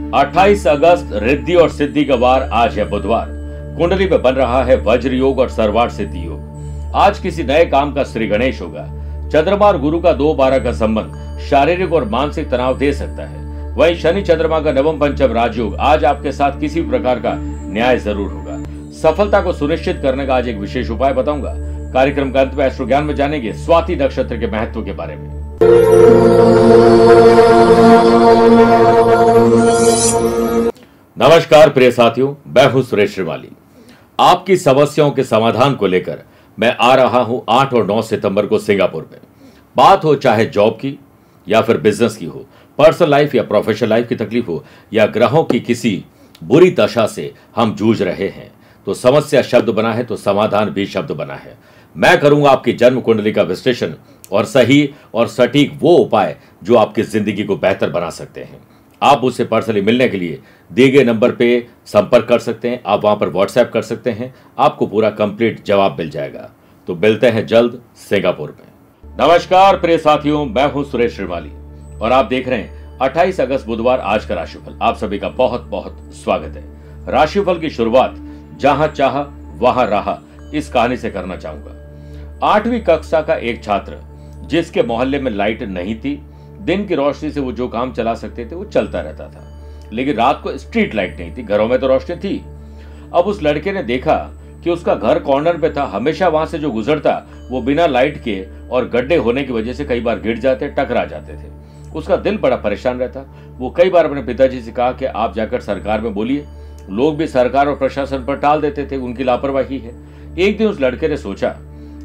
28 अगस्त रिद्धि और सिद्धि का वार। आज है बुधवार। कुंडली में बन रहा है वज्र योग और सर्वार्थ सिद्धि योग। आज किसी नए काम का श्री गणेश होगा। चंद्रमा और गुरु का 2-12 का संबंध शारीरिक और मानसिक तनाव दे सकता है। वहीं शनि चंद्रमा का नवम पंचम राजयोग आज आपके साथ किसी भी प्रकार का न्याय जरूर होगा। सफलता को सुनिश्चित करने का आज एक विशेष उपाय बताऊंगा। कार्यक्रम का अंत में एस्ट्रो ज्ञान में जानेंगे स्वाति नक्षत्र के महत्व के बारे में। नमस्कार प्रिय साथियों, मैं हूं सुरेश श्रीमाली। आपकी समस्याओं के समाधान को लेकर मैं आ रहा हूं 8 और 9 सितंबर को सिंगापुर में। बात हो चाहे जॉब की या फिर बिजनेस की हो, पर्सनल लाइफ या प्रोफेशनल लाइफ की तकलीफ हो, या ग्रहों की किसी बुरी दशा से हम जूझ रहे हैं, तो समस्या शब्द बना है तो समाधान भी शब्द बना है। मैं करूंगा आपकी जन्म कुंडली का विश्लेषण और सही और सटीक वो उपाय जो आपकी जिंदगी को बेहतर बना सकते हैं। आप मुझसे पर्सनली मिलने के लिए दिए गए नंबर पे संपर्क कर सकते हैं। आप वहां पर व्हाट्सएप कर सकते हैं, आपको पूरा कंप्लीट जवाब मिल जाएगा। तो मिलते हैं जल्द सिंगापुर में। नमस्कार प्रिय साथियों, मैं हूं सुरेश श्रीमाली और आप देख रहे हैं 28 अगस्त बुधवार आज का राशिफल। आप सभी का बहुत बहुत स्वागत है। राशिफल की शुरुआत जहां चाह वहां रहा इस कहानी से करना चाहूंगा। 8वीं कक्षा का एक छात्र जिसके मोहल्ले में लाइट नहीं थी, दिन की रोशनी से वो जो काम चला सकते थे वो चलता रहता था, लेकिन रात को स्ट्रीट लाइट नहीं थी। घरों में तो रोशनी थी। अब उस लड़के ने देखा कि उसका घर कॉर्नर पे था। हमेशा वहां से जो गुजरता वो बिना लाइट के और गड्ढे होने की वजह से कई बार गिर जाते, टकरा जाते थे। उसका दिल बड़ा परेशान रहता। वो कई बार अपने पिताजी से कहा कि आप जाकर सरकार में बोलिए। लोग भी सरकार और प्रशासन पर टाल देते थे, उनकी लापरवाही है। एक दिन उस लड़के ने सोचा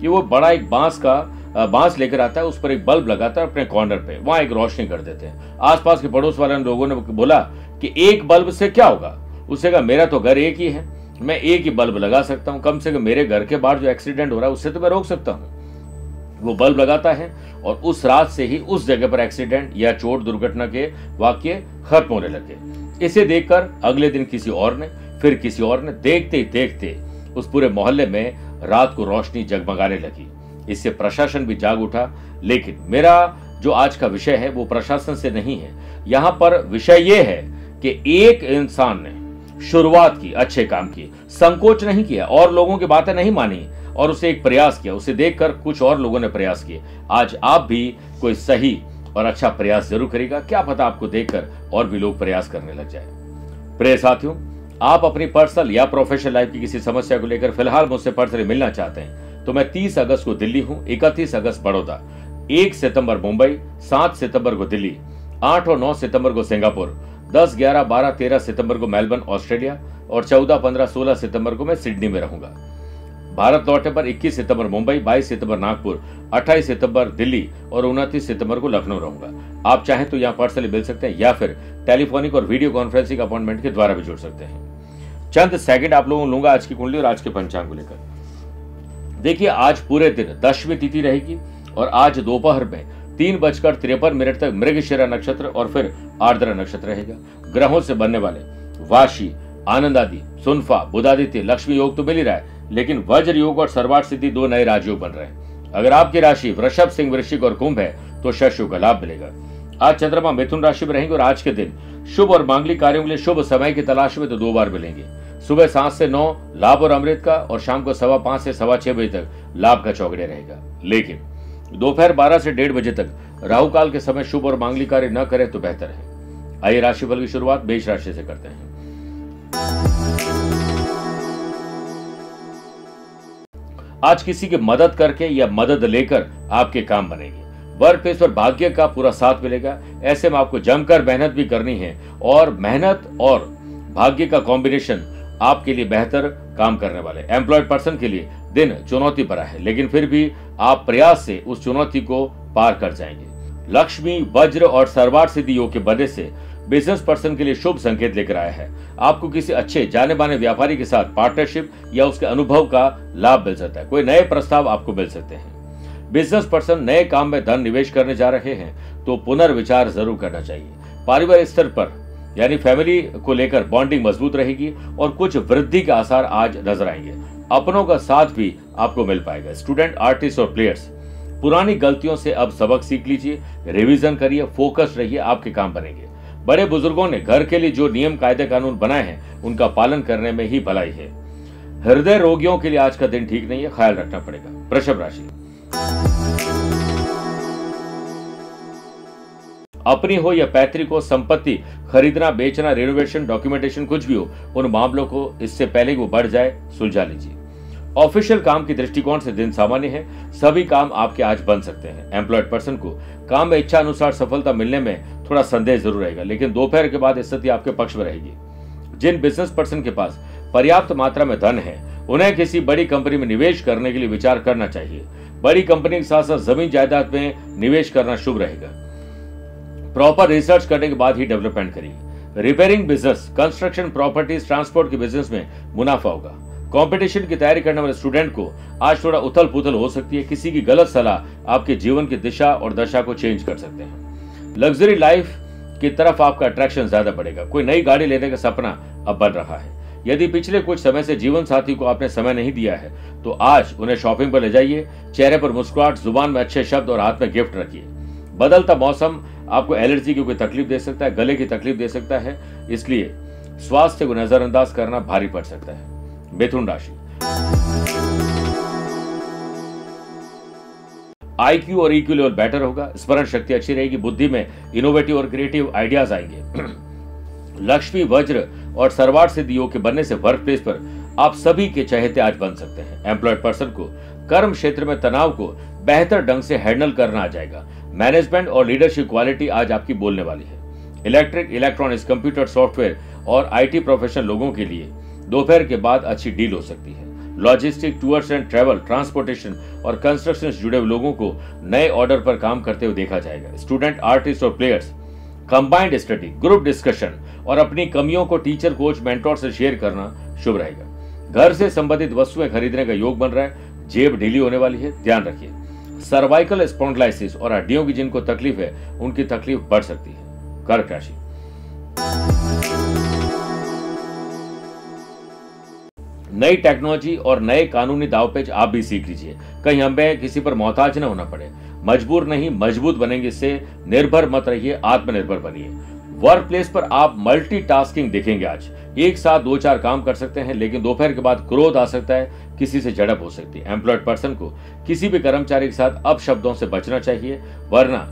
कि वो बड़ा एक बांस लेकर आता है, उस पर एक बल्ब लगाता है अपने कॉर्नर पे, वहां एक रोशनी कर देते हैं। आसपास के पड़ोस वाले लोगों ने बोला कि एक बल्ब से क्या होगा। उसने कहा मेरा तो घर एक ही है, मैं एक ही बल्ब लगा सकता हूं, कम से कम मेरे घर के बाहर जो एक्सीडेंट हो रहा है उससे तो मैं रोक सकता हूं। वो बल्ब लगाता है और उस रात से ही उस जगह पर एक्सीडेंट या चोट दुर्घटना के वाक्य खत्म होने लगे। इसे देखकर अगले दिन किसी और ने, फिर किसी और ने, देखते ही देखते उस पूरे मोहल्ले में रात को रोशनी जगमगाने लगी। इससे प्रशासन भी जाग उठा। लेकिन मेरा जो आज का विषय है वो प्रशासन से नहीं है। यहां पर विषय ये है कि एक इंसान ने शुरुआत की, अच्छे काम की, संकोच नहीं किया और लोगों की बातें नहीं मानी और उसे एक प्रयास किया। उसे देखकर कुछ और लोगों ने प्रयास किए। आज आप भी कोई सही और अच्छा प्रयास जरूर करेगा। क्या पता आपको देखकर और भी लोग प्रयास करने लग जाए। प्रिय साथियों, आप अपनी पर्सनल या प्रोफेशनल लाइफ की किसी समस्या को लेकर फिलहाल मुझसे पर्सनली मिलना चाहते हैं तो मैं 30 अगस्त को दिल्ली हूं, 31 अगस्त बड़ौदा, 1 सितंबर मुंबई, 7 सितंबर को दिल्ली, 8 और 9 सितंबर को सिंगापुर, 10, 11, 12, 13 सितंबर को मेलबर्न ऑस्ट्रेलिया और 14, 15, 16 सितंबर को मैं सिडनी में रहूंगा। भारत लौटने पर 21 सितंबर मुंबई, 22 सितंबर नागपुर, 28 सितंबर दिल्ली और 29 सितंबर को लखनऊ रहूंगा। आप चाहें तो यहाँ पर्सनली मिल सकते हैं या फिर टेलीफोनिक और वीडियो कॉन्फ्रेंसिंग अपॉइंटमेंट के द्वारा भी जुड़ सकते हैं। चंद सेकंड आप लोगों को लूंगा आज की कुंडली और आज के पंचांग को लेकर। देखिए, आज पूरे दिन 10वीं तिथि रहेगी और आज दोपहर में 3:53 तक मृगशिरा नक्षत्र और फिर आर्द्रा नक्षत्र रहेगा। ग्रहों से बनने वाले वाशी, आनंद आदि, सुनफा, बुधादित्य, लक्ष्मी योग तो मिल ही रहा है, लेकिन वज्र योग और सर्वार्थ सिद्धि 2 नए राजयोग बन रहे हैं। अगर आपकी राशि वृषभ, सिंह, वृश्चिक और कुंभ है तो शशु का लाभ मिलेगा। आज चंद्रमा मिथुन राशि में रहेंगे और आज के दिन शुभ और मांगलिक कार्यों के लिए शुभ समय की तलाश में तो 2 बार मिलेंगे। सुबह 7 से 9 लाभ और अमृत का और शाम को 5:15 से 6:15 बजे तक लाभ का चौगड़िया रहेगा। लेकिन दोपहर 12 से 1:30 बजे तक राहु काल के समय शुभ और मांगलिक कार्य न करें तो बेहतर है। आइए राशिफल की शुरुआत मेष राशि से करते हैं। आज किसी की मदद करके या मदद लेकर आपके काम बनेंगे। वर्क प्लेस पर भाग्य का पूरा साथ मिलेगा। ऐसे में आपको जमकर मेहनत भी करनी है और मेहनत और भाग्य का कॉम्बिनेशन आपके लिए बेहतर काम करने वाले। एम्प्लॉयड पर्सन के लिए दिन चुनौती भरा है, लेकिन फिर भी आप प्रयास से उस चुनौती को पार कर जाएंगे। लक्ष्मी, वज्र और सर्वार्थ सिद्धि योग के बनने से बिजनेस पर्सन के लिए शुभ संकेत लेकर आया है। आपको किसी अच्छे जाने माने व्यापारी के साथ पार्टनरशिप या उसके अनुभव का लाभ मिल सकता है। कोई नए प्रस्ताव आपको मिल सकते हैं। बिजनेस पर्सन नए काम में धन निवेश करने जा रहे हैं तो पुनर्विचार जरूर करना चाहिए। पारिवारिक स्तर पर यानी फैमिली को लेकर बॉन्डिंग मजबूत रहेगी और कुछ वृद्धि के आसार आज नजर आएंगे। अपनों का साथ भी आपको मिल पाएगा। स्टूडेंट, आर्टिस्ट और प्लेयर्स पुरानी गलतियों से अब सबक सीख लीजिए, रिवीजन करिए, फोकस रहिए, आपके काम बनेंगे। बड़े बुजुर्गों ने घर के लिए जो नियम कायदे कानून बनाए हैं उनका पालन करने में ही भलाई है। हृदय रोगियों के लिए आज का दिन ठीक नहीं है, ख्याल रखना पड़ेगा। वृषभ राशि, अपनी हो या पैतृक हो संपत्ति खरीदना, बेचना, रिनोवेशन, डॉक्यूमेंटेशन कुछ भी हो, उन मामलों को इससे पहले वो बढ़ जाए सुलझा लीजिए। ऑफिशियल काम की दृष्टिकोण से दिन सामान्य है, सभी काम आपके आज बन सकते हैं। एम्प्लॉयड पर्सन को काम में इच्छा अनुसार सफलता मिलने में थोड़ा संदेह जरूर रहेगा, लेकिन दोपहर के बाद स्थिति आपके पक्ष में रहेगी। जिन बिजनेस पर्सन के पास पर्याप्त मात्रा में धन है उन्हें किसी बड़ी कंपनी में निवेश करने के लिए विचार करना चाहिए। बड़ी कंपनी के साथ साथ जमीन जायदाद में निवेश करना शुभ रहेगा। प्रॉपर रिसर्च करने के बाद ही डेवलपमेंट करिए। Repairing business, construction, properties, transport के बिजनेस में मुनाफा होगा। कंपटीशन की तैयारी करने वाले स्टूडेंट को आज थोड़ा उथल पुथल हो सकती है। किसी की गलत सलाह आपके जीवन की दिशा और दशा को चेंज कर सकते हैं। लग्जरी लाइफ की तरफ आपका अट्रैक्शन ज्यादा बढ़ेगा। कोई नई गाड़ी लेने का सपना अब बन रहा है। यदि पिछले कुछ समय से जीवन साथी को आपने समय नहीं दिया है तो आज उन्हें शॉपिंग पर ले जाइए। चेहरे पर मुस्कुराहट, जुबान में अच्छे शब्द और हाथ में गिफ्ट रखिए। बदलता मौसम आपको एलर्जी की कोई तकलीफ दे सकता है, गले की तकलीफ दे सकता है, इसलिए स्वास्थ्य को नजरअंदाज करना भारी पड़ सकता है। मिथुन राशि, IQ और EQ लेवल बेटर होगा। स्मरण शक्ति अच्छी रहेगी। बुद्धि में इनोवेटिव और क्रिएटिव आइडियाज आएंगे। लक्ष्मी, वज्र और सर्वार्थ सिद्धि योग के बनने से वर्क प्लेस पर आप सभी के चहेते आज बन सकते हैं। एम्प्लॉयड पर्सन को कर्म क्षेत्र में तनाव को बेहतर ढंग से हैंडल करना आ जाएगा। मैनेजमेंट और लीडरशिप क्वालिटी आज आपकी बोलने वाली है। इलेक्ट्रिक, इलेक्ट्रॉनिक्स, कंप्यूटर, सॉफ्टवेयर और IT प्रोफेशनल लोगों के लिए दोपहर के बाद अच्छी डील हो सकती है। Logistic, tours and travel, transportation और कंस्ट्रक्शन से जुड़े लोगों को नए ऑर्डर पर काम करते हुए देखा जाएगा। स्टूडेंट, आर्टिस्ट और players combined study, group discussion और अपनी कमियों को टीचर, कोच, मेंटोर से शेयर करना शुभ रहेगा। घर से संबंधित वस्तुएं खरीदने का योग बन रहा है। जेब ढीली होने वाली है, ध्यान रखिए। सर्वाइकल स्पॉन्डिलाइसिस और हड्डियों की जिनको तकलीफ है उनकी तकलीफ बढ़ सकती है। कर्क राशि, नई टेक्नोलॉजी और नए कानूनी दावपेच आप भी सीख लीजिए। कहीं हमें किसी पर मोहताज न होना पड़े। मजबूर नहीं, मजबूत बनेंगे। इससे निर्भर मत रहिए, आत्मनिर्भर बनिए। वर्क प्लेस पर आप मल्टीटास्किंग देखेंगे। आज एक साथ 2-4 काम कर सकते हैं, लेकिन दोपहर के बाद क्रोध आ सकता है, किसी से झड़प हो सकती है। एम्प्लॉयड पर्सन को किसी भी कर्मचारी के साथ अपशब्दों से बचना चाहिए, वरना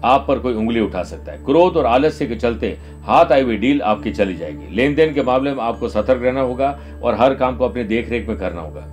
आप पर कोई उंगली उठा सकता है। क्रोध और आलस्य के चलते हाथ आई हुई डील आपकी चली जाएगी। लेन देन के मामले में आपको सतर्क रहना होगा और हर काम को अपनी देखरेख में करना होगा।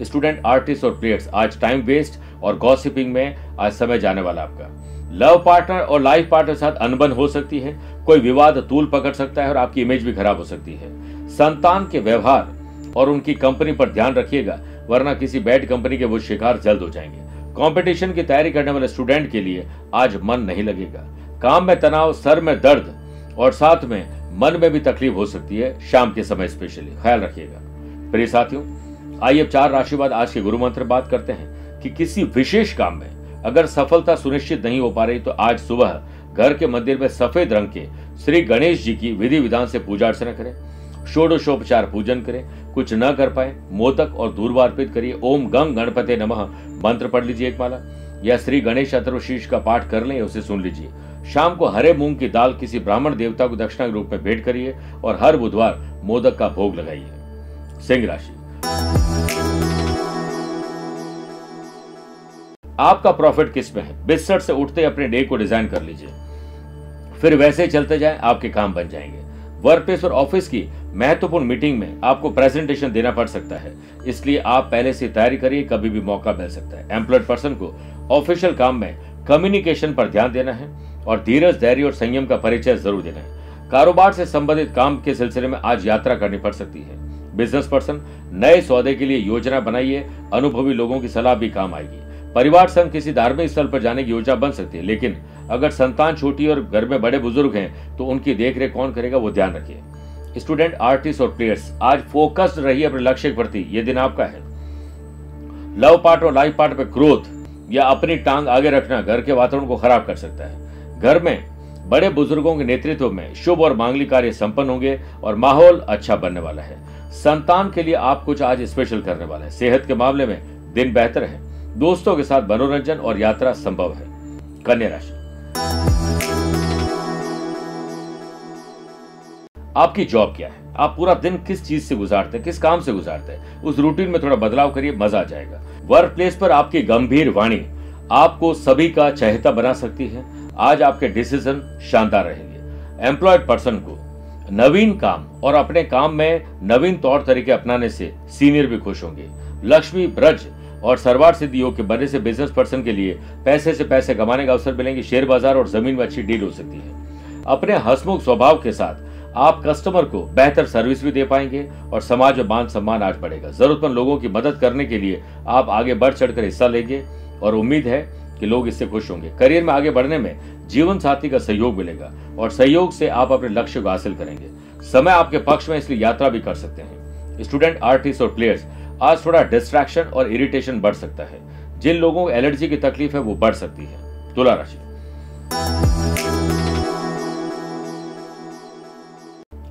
स्टूडेंट, आर्टिस्ट और प्लेयर्स आज टाइम वेस्ट और गॉसिपिंग में आज समय जाने वाला आपका। लव पार्टनर और लाइफ पार्टनर के साथ अनबन हो सकती है। कोई विवाद तूल पकड़ सकता है और आपकी इमेज भी खराब हो सकती है। संतान के व्यवहार और उनकी कंपनी पर ध्यान रखिएगा, वरना किसी बैड कंपनी के वो शिकार जल्द हो जाएंगे। कंपटीशन की तैयारी करने वाले स्टूडेंट के लिए आज मन नहीं लगेगा। काम में तनाव, सर में दर्द और साथ में मन में भी तकलीफ हो सकती है, शाम के समय स्पेशली, ख्याल रखिएगा। प्रिय साथियों, आइए अब 4 राशि बाद आज के गुरु मंत्र बात करते हैं कि किसी विशेष काम में अगर सफलता सुनिश्चित नहीं हो पा रही तो आज सुबह घर के मंदिर में सफेद रंग के श्री गणेश जी की विधि विधान से पूजा अर्चना करें। षोडशोपचार पूजन करें। कुछ न कर पाए, मोदक और दूर्वा अर्पित करिए। ओम गंग गणपते नमः मंत्र पढ़ लीजिए एक माला, या श्री गणेश अथर्वशीर्ष का पाठ कर लें, उसे सुन लीजिए। शाम को हरे मूंग की दाल किसी ब्राह्मण देवता को दक्षिणा के रूप में भेंट करिए और हर बुधवार मोदक का भोग लगाइए। सिंह राशि, आपका प्रॉफिट किस में है? बिस्तर से उठते अपने डे को डिजाइन कर लीजिए, फिर वैसे चलते जाएं, आपके काम बन जाएंगे। वर्क प्लेस और ऑफिस की महत्वपूर्ण मीटिंग में आपको प्रेजेंटेशन देना पड़ सकता है, इसलिए आप पहले से तैयारी करिए, कभी भी मौका मिल सकता है। एम्प्लॉयड पर्सन को ऑफिशियल काम में कम्युनिकेशन पर ध्यान देना है और धीरज, धैर्य और संयम का परिचय जरूर देना है। कारोबार से संबंधित काम के सिलसिले में आज यात्रा करनी पड़ सकती है। बिजनेस पर्सन, नए सौदे के लिए योजना बनाइए, अनुभवी लोगों की सलाह भी काम आएगी। परिवार संग किसी धार्मिक स्थल पर जाने की योजना बन सकती है, लेकिन अगर संतान छोटी और घर में बड़े बुजुर्ग हैं तो उनकी देखरेख कौन करेगा, वो ध्यान रखिए। स्टूडेंट, आर्टिस्ट और प्लेयर्स आज फोकस्ड रहिए अपने लक्ष्य के प्रति, यह दिन आपका है। लव पार्ट और लाइफ पार्ट पे क्रोध या अपनी टांग आगे रखना घर के वातावरण को खराब कर सकता है। घर में बड़े बुजुर्गों के नेतृत्व में शुभ और मांगलिक कार्य संपन्न होंगे और माहौल अच्छा बनने वाला है। संतान के लिए आप कुछ आज स्पेशल करने वाले हैं। सेहत के मामले में दिन बेहतर है। दोस्तों के साथ मनोरंजन और यात्रा संभव है। कन्या राशि, आपकी जॉब क्या है, आप पूरा दिन किस चीज से गुजारते हैं, किस काम से गुजारते हैं, उस रूटीन में थोड़ा बदलाव करिए, मजा आ जाएगा। वर्क प्लेस पर आपकी गंभीर वाणी आपको सभी का चहेता बना सकती है। आज आपके डिसीजन शानदार रहेंगे। एम्प्लॉयड पर्सन को नवीन काम और अपने काम में नवीन तौर तरीके अपनाने से सीनियर भी खुश होंगे। लक्ष्मी, ब्रज और सर्वार्थ सिद्धि योग के बनने से बिजनेस पर्सन के लिए पैसे से पैसे कमाने का अवसर मिलेंगे। शेयर बाजार और जमीन में अच्छी डील हो सकती है। अपने हंसमुख स्वभाव के साथ आप कस्टमर को बेहतर सर्विस भी दे पाएंगे और समाज में मान सम्मान आज बढ़ेगा। जरूरतमंद लोगों की मदद करने के लिए आप आगे बढ़ चढ़कर हिस्सा लेंगे और उम्मीद है कि लोग इससे खुश होंगे। करियर में आगे बढ़ने में जीवन साथी का सहयोग मिलेगा और सहयोग से आप अपने लक्ष्य को हासिल करेंगे। समय आपके पक्ष में, इसलिए यात्रा भी कर सकते हैं। स्टूडेंट, आर्टिस्ट और प्लेयर्स, आज थोड़ा डिस्ट्रैक्शन और इरिटेशन बढ़ सकता है। जिन लोगों को एलर्जी की तकलीफ है वो बढ़ सकती है। तुला राशि,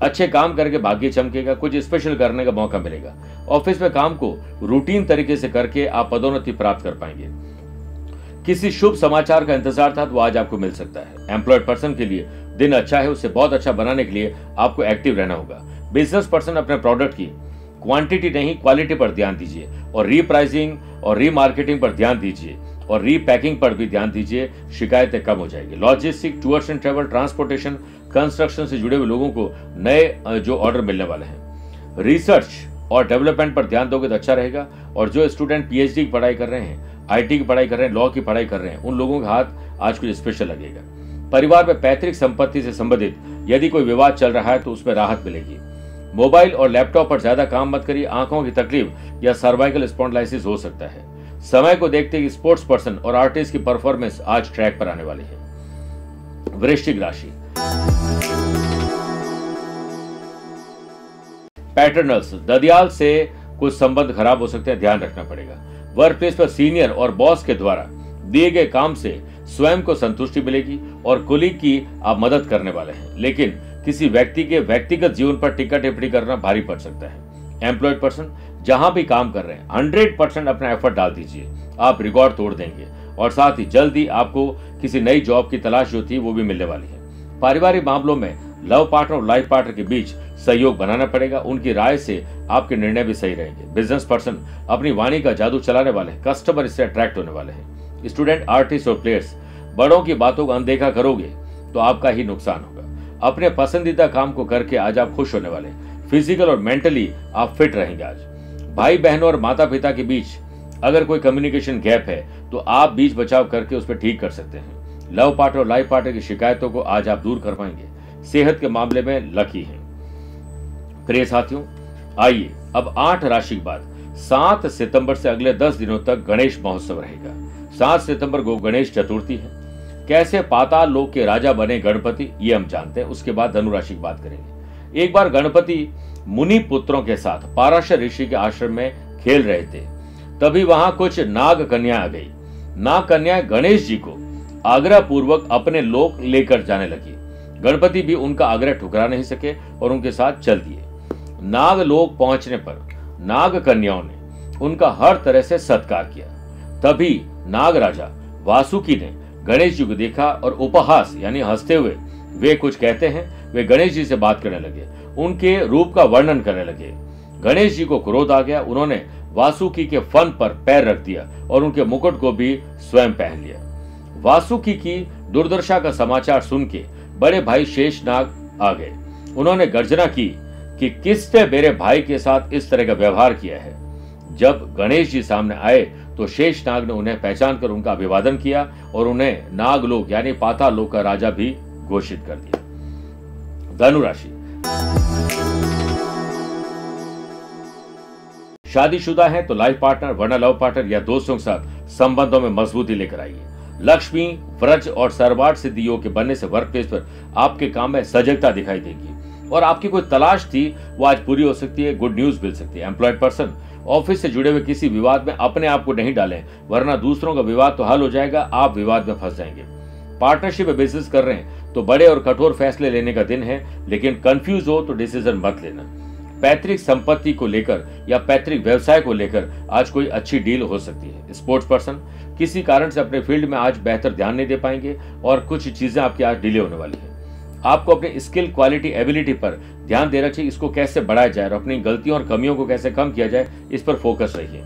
अच्छे काम करके भाग्य चमकेगा, कुछ स्पेशल करने का मौका मिलेगा। ऑफिस में काम को रूटीन तरीके से करके आप पदोन्नति प्राप्त कर पाएंगे। किसी शुभ समाचार का इंतजार था तो आज आपको मिल सकता है। एम्प्लॉयड पर्सन के लिए दिन अच्छा है, उसे बहुत अच्छा बनाने के लिए आपको एक्टिव रहना होगा। बिजनेस पर्सन अपने प्रोडक्ट की क्वांटिटी नहीं क्वालिटी पर ध्यान दीजिए और रीप्राइसिंग और रीमार्केटिंग पर ध्यान दीजिए और रीपैकिंग पर भी ध्यान दीजिए, शिकायतें कम हो जाएगी। Logistic, tours and travel, transportation, construction से जुड़े हुए लोगों को नए जो ऑर्डर मिलने वाले हैं। रिसर्च और डेवलपमेंट पर ध्यान दोगे तो अच्छा रहेगा। और जो स्टूडेंट पीएचडी की पढ़ाई कर रहे हैं, आईटी की पढ़ाई कर रहे हैं, लॉ की पढ़ाई कर रहे हैं, उन लोगों का हाथ आज कुछ स्पेशल लगेगा। परिवार में पैतृक संपत्ति से संबंधित यदि कोई विवाद चल रहा है तो उसमें राहत मिलेगी। मोबाइल और लैपटॉप पर ज्यादा काम मत करिए, आंखों की तकलीफ या सर्वाइकल स्पॉन्डिलाइसिस हो सकता है। समय को देखते ही स्पोर्ट्स पर्सन और आर्टिस्ट की परफॉर्मेंस आज ट्रैक पर आने वाली है। वृश्चिक राशि, पैटर्नल्स, ददियाल से कुछ संबंध खराब हो सकते हैं, ध्यान रखना पड़ेगा। वर्क प्लेस पर सीनियर और बॉस के द्वारा दिए गए काम से स्वयं को संतुष्टि मिलेगी और कुलीग की आप मदद करने वाले हैं, लेकिन किसी व्यक्ति के व्यक्तिगत जीवन पर टिक्का टिप्पणी करना भारी पड़ सकता है। एम्प्लॉयड पर्सन जहां भी काम कर रहे हैं 100% अपना एफर्ट डाल दीजिए, आप रिकॉर्ड तोड़ देंगे और साथ ही जल्दी आपको किसी नई जॉब की तलाश जो थी वो भी मिलने वाली है। पारिवारिक मामलों में लव पार्टनर और लाइफ पार्टनर के बीच सहयोग बनाना पड़ेगा, उनकी राय से आपके निर्णय भी सही रहेंगे। बिजनेस पर्सन अपनी वाणी का जादू चलाने वाले हैं, कस्टमर इससे अट्रैक्ट होने वाले हैं। स्टूडेंट, आर्टिस्ट और प्लेयर्स, बड़ों की बातों को अनदेखा करोगे तो आपका ही नुकसान होगा। अपने पसंदीदा काम को करके आज आप खुश होने वाले हैं। फिजिकल और मेंटली आप फिट रहेंगे आज। भाई बहनों और माता पिता के बीच अगर कोई कम्युनिकेशन गैप है तो आप बीच बचाव करके उस पर ठीक कर सकते हैं। लव पार्टनर और लाइफ पार्टनर की शिकायतों को आज आप दूर कर पाएंगे। सेहत के मामले में लकी हैं। प्रिय साथियों, आइए अब 8 राशि के बाद 7 सितंबर से अगले 10 दिनों तक गणेश महोत्सव रहेगा। 7 सितंबर को गणेश चतुर्थी है। कैसे पाताल लोक के राजा बने गणपति, ये हम जानते हैं। उसके बाद धनु राशि की बात करेंगे। एक बार गणपति मुनि पुत्रों के साथ पाराशर ऋषि के आश्रम में खेल रहे थे, तभी वहां कुछ नाग कन्या आ गई। नाग कन्या गणेश जी को आग्रह पूर्वक अपने लोक लेकर जाने लगी। गणपति भी उनका आग्रह ठुकरा नहीं सके और उनके साथ चल दिए। नाग लोक पहुंचने पर नाग कन्याओं ने उनका हर तरह से सत्कार किया। तभी नाग राजा वासुकी ने गणेश जी को देखा और उपहास यानी हंसते हुए वे कुछ कहते हैं, वे गणेश जी से बात करने लगे, उनके रूप का वर्णन करने लगे। गणेश जी को क्रोध आ गया, उन्होंने वासुकी के फन पर पैर रख दिया और उनके मुकुट को भी स्वयं पहन लिया। वासुकी की दुर्दशा का समाचार सुन के बड़े भाई शेषनाग आ गए। उन्होंने गर्जना की कि किसने मेरे भाई के साथ इस तरह का व्यवहार किया है। जब गणेश जी सामने आए तो शेषनाग ने उन्हें पहचान कर उनका अभिवादन किया और उन्हें नागलोक यानी पाताल लोक का राजा भी घोषित कर दिया। धनु राशि, शादीशुदा है तो लाइफ पार्टनर वरना लव पार्टनर या दोस्तों के साथ संबंधों में मजबूती लेकर आइए। लक्ष्मी, व्रज और सर्वार्थ सिद्धि योग के बनने से वर्क प्लेस पर आपके काम में सजगता दिखाई देगी और आपकी कोई तलाश थी वो आज पूरी हो सकती है। गुड न्यूज मिल सकती है। एम्प्लॉयड पर्सन, ऑफिस से जुड़े हुए किसी विवाद में अपने आप को नहीं डालें, वरना दूसरों का विवाद तो हल हो जाएगा, आप विवाद में फंस जाएंगे। पार्टनरशिप में बिजनेस कर रहे हैं तो बड़े और कठोर फैसले लेने का दिन है, लेकिन कंफ्यूज हो तो डिसीजन मत लेना। पैतृक संपत्ति को लेकर या पैतृक व्यवसाय को लेकर आज कोई अच्छी डील हो सकती है। स्पोर्ट्स पर्सन, किसी कारण से अपने फील्ड में आज बेहतर ध्यान नहीं दे पाएंगे और कुछ चीजें आपकी आज डिले होने वाली है। आपको अपनी स्किल, क्वालिटी, एबिलिटी पर ध्यान देना चाहिए। इसको कैसे बढ़ाया जाए और अपनी गलतियों और कमियों को कैसे कम किया जाए, इस पर फोकस रहिए।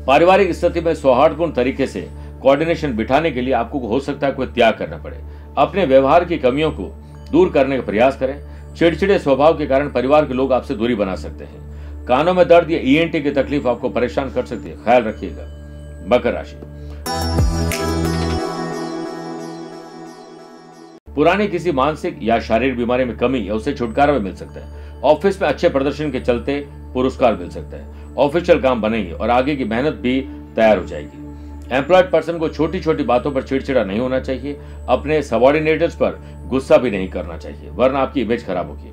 पारिवारिक स्थिति में सौहार्दपूर्ण तरीके से कोऑर्डिनेशन बिठाने के लिए आपको हो सकता है कोई त्याग करना पड़े। अपने व्यवहार की कमियों को दूर करने का प्रयास करें। चिड़चिड़े स्वभाव के कारण परिवार के लोग आपसे दूरी बना सकते हैं। कानों में दर्द या ईएनटी की तकलीफ आपको परेशान कर सकती है, ख्याल रखिएगा। मकर राशि, पुरानी किसी मानसिक या शारीरिक बीमारी में कमी या उससे छुटकारा भी मिल सकता है। ऑफिस में अच्छे प्रदर्शन के चलते पुरस्कार मिल सकता है। ऑफिशियल काम बनेंगे और आगे की मेहनत भी तैयार हो जाएगी। एम्प्लॉयड पर्सन को छोटी छोटी बातों पर चिड़चिड़ा नहीं होना चाहिए। अपने सबॉर्डिनेटर्स पर गुस्सा भी नहीं करना चाहिए, वरना आपकी इमेज खराब होगी।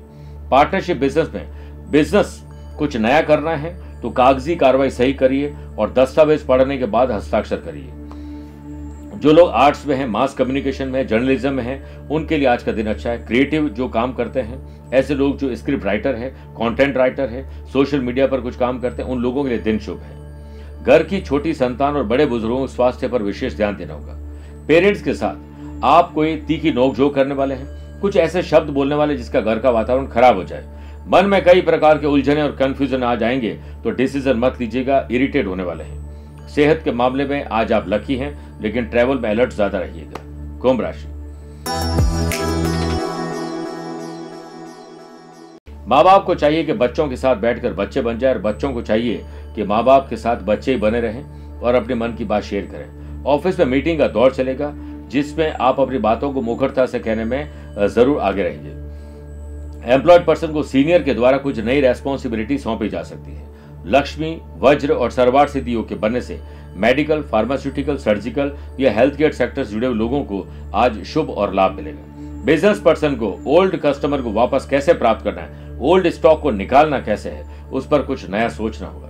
पार्टनरशिप बिजनेस में बिजनेस कुछ नया करना है तो कागजी कार्रवाई सही करिए और दस्तावेज पढ़ने के बाद हस्ताक्षर करिए। जो लोग आर्ट्स में हैं, मास कम्युनिकेशन में, जर्नलिज्म में हैं, उनके लिए आज का दिन अच्छा है। क्रिएटिव जो काम करते हैं, ऐसे लोग जो स्क्रिप्ट राइटर है, कंटेंट राइटर है, सोशल मीडिया पर कुछ काम करते हैं, उन लोगों के लिए दिन शुभ है। घर की छोटी संतान और बड़े बुजुर्गों के स्वास्थ्य पर विशेष ध्यान देना होगा। पेरेंट्स के साथ आप कोई तीखी नोकझोंक करने वाले हैं, कुछ ऐसे शब्द बोलने वाले जिसका घर का वातावरण खराब हो जाए। मन में कई प्रकार के उलझने और कंफ्यूजन आ जाएंगे तो डिसीजन मत लीजिएगा, इरिटेट होने वाले हैं। सेहत के मामले में आज आप लकी हैं, लेकिन ट्रैवल में अलर्ट ज्यादा रहिएगा। कुंभ राशि, माँ बाप को चाहिए कि बच्चों के साथ बैठकर बच्चे बन जाए और बच्चों को चाहिए कि माँ बाप के साथ बच्चे ही बने रहें और अपने मन की बात शेयर करें। ऑफिस में मीटिंग का दौर चलेगा जिसमें आप अपनी बातों को मुखरता से कहने में जरूर आगे रहेंगे। एम्प्लॉयड पर्सन को सीनियर के द्वारा कुछ नई रेस्पॉन्सिबिलिटी सौंपी जा सकती है। लक्ष्मी, वज्र और सर्वार सिद्धि योग के बनने से मेडिकल, फार्मास्यूटिकल, सर्जिकल या हेल्थ केयर सेक्टर से जुड़े हुए लोगों को आज शुभ और लाभ मिलेगा। बिजनेस पर्सन को ओल्ड कस्टमर को वापस कैसे प्राप्त करना है, ओल्ड स्टॉक को निकालना कैसे है, उस पर कुछ नया सोचना होगा।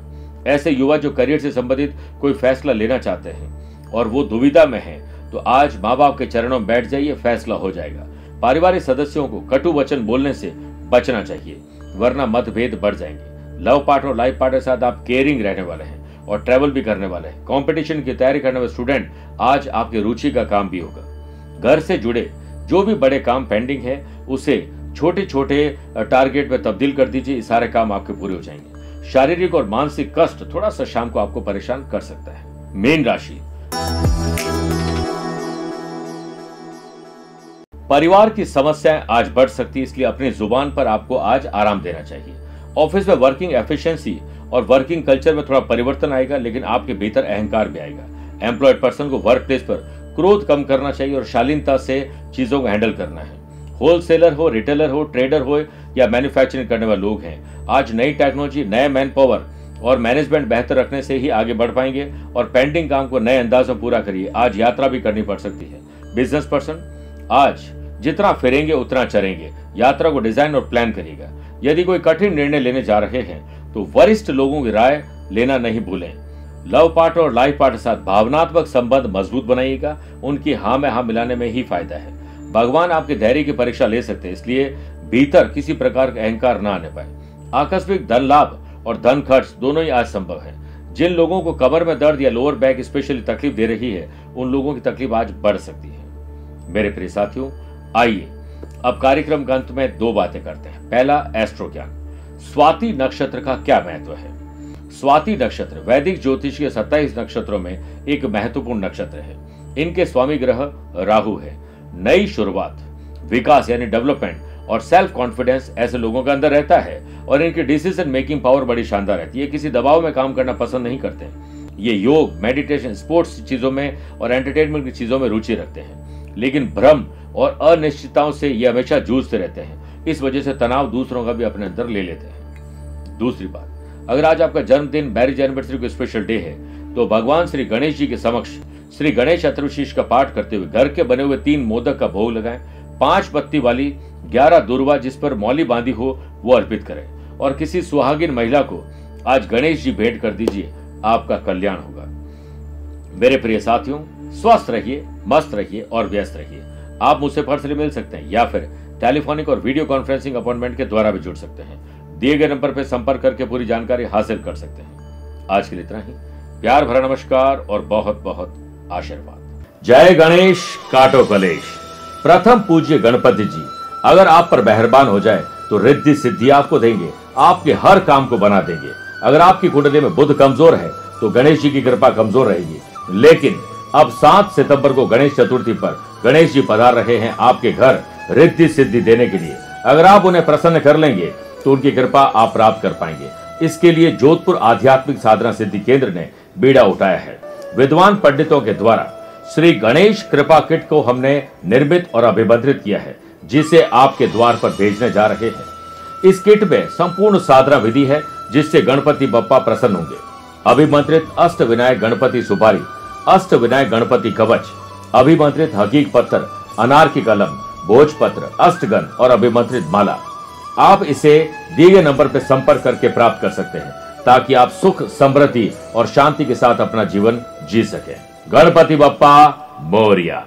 ऐसे युवा जो करियर से संबंधित कोई फैसला लेना चाहते हैं और वो दुविधा में हैं, तो आज माँ बाप के चरणों में बैठ जाइए, फैसला हो जाएगा। पारिवारिक सदस्यों को कटु वचन बोलने से बचना चाहिए, वरना मतभेद बढ़ जाएंगे। लव पार्टनर और लाइफ पार्टनर के साथ आप केयरिंग रहने वाले हैं और ट्रैवल भी करने वाले हैं। कंपटीशन की तैयारी करने वाले स्टूडेंट, आज आपकी रुचि का काम भी होगा। घर से जुड़े जो भी बड़े काम पेंडिंग है उसे छोटे छोटे टारगेट में तब्दील कर दीजिए, ये सारे काम आपके पूरे हो जाएंगे। शारीरिक और मानसिक कष्ट थोड़ा सा शाम को आपको परेशान कर सकता है। मीन राशि, परिवार की समस्याएं आज बढ़ सकती है, इसलिए अपनी जुबान पर आपको आज आराम देना चाहिए। ऑफिस में वर्किंग एफिशिएंसी और वर्किंग कल्चर में थोड़ा परिवर्तन आएगा, लेकिन आपके भीतर अहंकार भी आएगा। एम्प्लॉयड पर्सन को वर्क प्लेस पर क्रोध कम करना चाहिए और शालीनता से चीजों को हैंडल करना है। होलसेलर हो, रिटेलर हो, ट्रेडर हो या मैन्युफैक्चरिंग करने वाले लोग हैं, आज नई टेक्नोलॉजी, नए मैन पावर और मैनेजमेंट बेहतर रखने से ही आगे बढ़ पाएंगे और पेंडिंग काम को नए अंदाज में पूरा करिए। आज यात्रा भी करनी पड़ सकती है। बिजनेस पर्सन, आज जितना फिरेंगे उतना चरेंगे। यात्रा को डिजाइन और प्लान करिएगा। यदि कोई कठिन निर्णय लेने जा रहे हैं तो वरिष्ठ लोगों की राय लेना नहीं भूलें। लव पार्टनर और लाइफ पार्टनर के साथ भावनात्मक संबंध मजबूत बनाइएगा, उनकी हाँ में हाँ मिलाने में ही फायदा है। भगवान आपके धैर्य की परीक्षा ले सकते हैं, इसलिए भीतर किसी प्रकार का अहंकार न आने पाए। आकस्मिक धन लाभ और धन खर्च दोनों ही आज संभव है। जिन लोगों को कमर में दर्द या लोअर बैक स्पेशली तकलीफ दे रही है, उन लोगों की तकलीफ आज बढ़ सकती है। मेरे प्रिय साथियों, आइए अब कार्यक्रम के अंत में दो बातें करते हैं। पहला, एस्ट्रो ज्ञान। स्वाति नक्षत्र का क्या महत्व है? स्वाति नक्षत्र वैदिक ज्योतिष के 27 नक्षत्रों में एक महत्वपूर्ण नक्षत्र है। इनके स्वामी ग्रह राहु है। नई शुरुआत, विकास यानी डेवलपमेंट और सेल्फ कॉन्फिडेंस ऐसे लोगों के अंदर रहता है और इनकी डिसीजन मेकिंग पावर बड़ी शानदार रहती है। ये किसी दबाव में काम करना पसंद नहीं करते। ये योग, मेडिटेशन, स्पोर्ट्स चीजों में और एंटरटेनमेंट की चीजों में रुचि रखते हैं, लेकिन भ्रम और अनिश्चितताओं से ये हमेशा जूझते रहते हैं। इस वजह से तनाव दूसरों का भी अपने अंदर ले लेते हैं। दूसरी बात, अगर आज आपका जन्मदिन, मैरिज एनिवर्सरी को स्पेशल डे है, तो भगवान श्री गणेश जी के समक्ष श्री गणेश चतुर्शीष का पाठ करते हुए घर के बने हुए 3 मोदक का भोग लगाएं। 5 पत्ती वाली 11 दुर्वा जिस पर मौली बांधी हो वो अर्पित करें और किसी सुहागिन महिला को आज गणेश जी भेंट कर दीजिए, आपका कल्याण होगा। मेरे प्रिय साथियों, स्वस्थ रहिए, मस्त रहिए और व्यस्त रहिए। आप मुझसे पर्सनली मिल सकते हैं या फिर टेलीफोनिक और वीडियो कॉन्फ्रेंसिंग अपॉइंटमेंट के द्वारा भी जुड़ सकते हैं। दिए गए नंबर पर संपर्क करके पूरी जानकारी हासिल कर सकते हैं। आज के लिए इतना ही। प्यार भरा नमस्कार और बहुत बहुत आशीर्वाद। जय गणेश, काटो कलेश। प्रथम पूज्य गणपति जी अगर आप पर मेहरबान हो जाए तो रिद्धि सिद्धि आपको देंगे, आपके हर काम को बना देंगे। अगर आपकी कुंडली में बुध कमजोर है तो गणेश जी की कृपा कमजोर रहेगी। लेकिन अब 7 सितंबर को गणेश चतुर्थी पर गणेश जी पधार रहे हैं आपके घर रिद्धि सिद्धि देने के लिए। अगर आप उन्हें प्रसन्न कर लेंगे तो उनकी कृपा आप प्राप्त कर पाएंगे। इसके लिए जोधपुर आध्यात्मिक साधना सिद्धि केंद्र ने बीड़ा उठाया है। विद्वान पंडितों के द्वारा श्री गणेश कृपा किट को हमने निर्मित और अभिमंत्रित किया है, जिसे आपके द्वार पर भेजने जा रहे हैं। इस किट में संपूर्ण साधना विधि है जिससे गणपति बप्पा प्रसन्न होंगे। अभिमंत्रित अष्ट विनायक गणपति सुपारी, अष्ट विनायक गणपति कवच, अभिमंत्रित हकीक पत्थर, अनार की कलम, भोजपत्र, अष्टगन और अभिमंत्रित माला। आप इसे दिए गए नंबर पर संपर्क करके प्राप्त कर सकते हैं ताकि आप सुख, समृद्धि और शांति के साथ अपना जीवन जी सकें। गणपति बप्पा मोरिया।